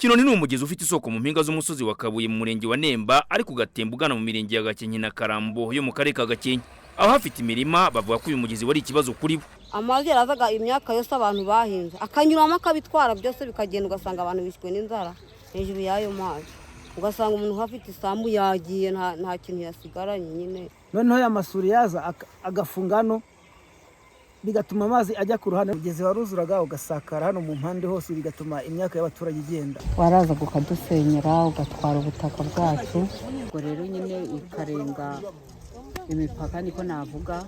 Kinoni ni umugezi ufite isoko mu mpinga z'umusozi wa Kabuye mu murenge wa Nemba ariko ugatemba ugana mu mirenge ya Gakenke na Karambo yo mu karere ka Gakenke. Aho hafite imirima bavuga ko uyu mugezi wari ikibazo kuri bo. Amazi yarazaga imyaka yose abantu bahinze akanyuramo akabitwara byose bikagenda ugasanga abantu bishwe n'inzara hejuru y'ayo mazi. Ugasanga umuntu hafite isambu yagiye nta kintu yasigaranye nyine. Noneho y'amasuri yaza agafungano bigatuma amazi ajya ku ruhande mugezi waruzuraga ugasakara hano mu mpande hose bigatuma imyaka y'abaturage igenda. Waraza gukadusenyera ugatwara ubutaka bwacu. Ubwo rero nyine ikarenga imipaka niko navuga.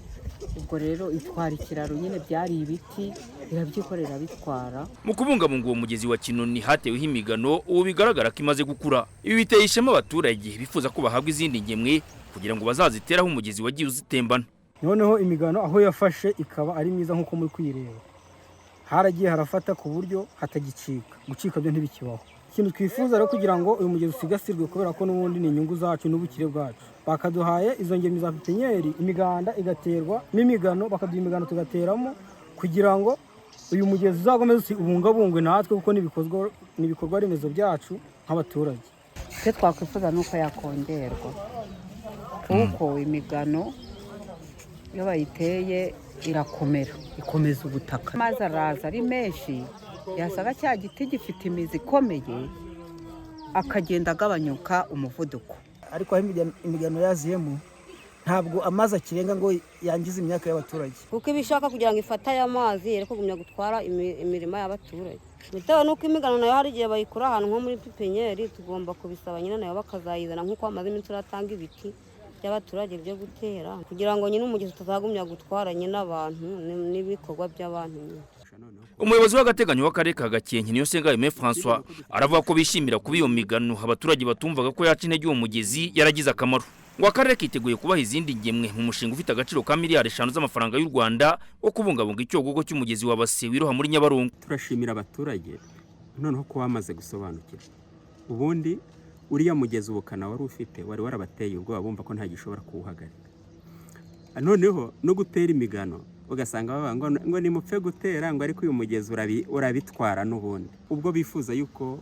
Ubwo rero itwara ikiraro nyine byari ibiti birabyikorera bitwara. Mu kubungabunga uwo mugezi wa Kinoni hateweho imigano ubu bigaragara ko imaze gukura. Ibi biteye ishema abaturage bifuza ko bahabwa izindi ngemwe kugira ngo bazaziteraho umugezi wagiye uzitembana. Noneho imigano aho yafashe ikaba ari myiza nkuko muri kwireba. Haragiye harafata ku buryo hatagicika. Gucika byo ntibikibaho. Ikintu twifuza rero kugira ngo uyu mugezi usigasirwe kubera ko n'ubundi ni inyungu zacu n'ubukire bwacu. Bakaduhaye izo ngemwe za pipinyeri imiganda igaterwa n'imigano bakaduha imigano tugateramo kugira ngo uyu mugezi uzagomeze ubungabungwe natwe kuko nibikorwa remezo byacu nk'abaturage. Icyo twakwifuza nuko yakongerwa. Kuko imigano iyo bayiteye irakomera ikomeza ubutaka. Amazi araza ari menshi yasaga cya giti gifite imizi ikomeye akagenda agabanyuka umuvuduko. Ariko aho imigano yaziyemo ntabwo amazi akirenga ngo yangize imyaka y'abaturage. Kuko ibishaka kugira ngo ifate aya mazi yere kugumya gutwara imirima y'abaturage. Bitewe nuko imigano nayo hari igihe bayikura ahantu nko muri pipinyeri tugomba kubisaba nyine nayo bakazayizana nkuko amazi iminsi uratanga ibiti by'abaturage byo gutera kugira ngo nyine umugezi utazagumya gutwara nyine abantu n'ibikorwa by'abantu. Umuyobozi w'agateganyo w'akarere ka Gakenke Niyosenga Aime François aravuga ko bishimira kuba iyo migano abaturage batumvaga ko yaca intege uwo mugezi yaragize akamaro. Ngo akarere kiteguye kubaha izindi ngemwe mu mushinga ufite agaciro ka miliyari 5 z'amafaranga y'u Rwanda wo kubungabunga icyogogo cy'umugezi wa Base wiroha muri Nyabarongo. Turashimira abaturage noneho ko bamaze gusobanukira. Ubundi uriya mugezi ubukana wari ufite wari warabateye ubwo bumva ko nta gishobora kuwuhagarika. Noneho no gutera imigano ugasanga baba ngo ni mupfe gutera ngo ariko uyu mugezi urabitwara n'ubundi. Ubwo bifuza yuko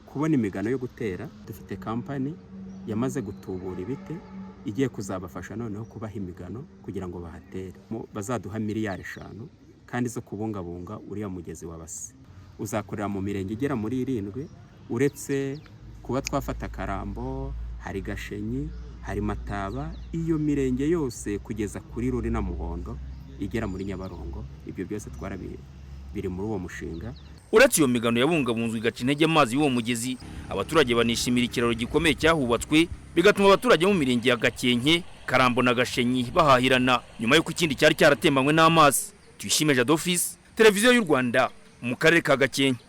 kubona imigano yo gutera dufite company yamaze gutubura ibiti igiye kuzabafasha noneho kubaha imigano kugira ngo bahatere. Bazaduha miliyari 5 kandi zo kubungabunga uriya mugezi wa Base. Uzakorera mu mirenge igera muri 7 uretse kuba twafata Karambo, hari Gashenyi, hari Mataba, iyo mirenge yose kugeza kuri Ruri na Muhondo igera muri Nyabarongo. Ibyo byose biri muri uwo mushinga. Uretse iyo migano yabungabunzwe igaca intege amazi y'uwo mugezi, abaturage banishimira ikiraro gikomeye cyahubatswe bigatuma abaturage mu mirenge ya Gakenke, Karambo na Gashenyi bahahirana nyuma y'uko ikindi cyari cyaratembanywe n'amazi. Tuyishime Jadofis, Televiziyo y'u Rwanda mu karere ka Gakenke.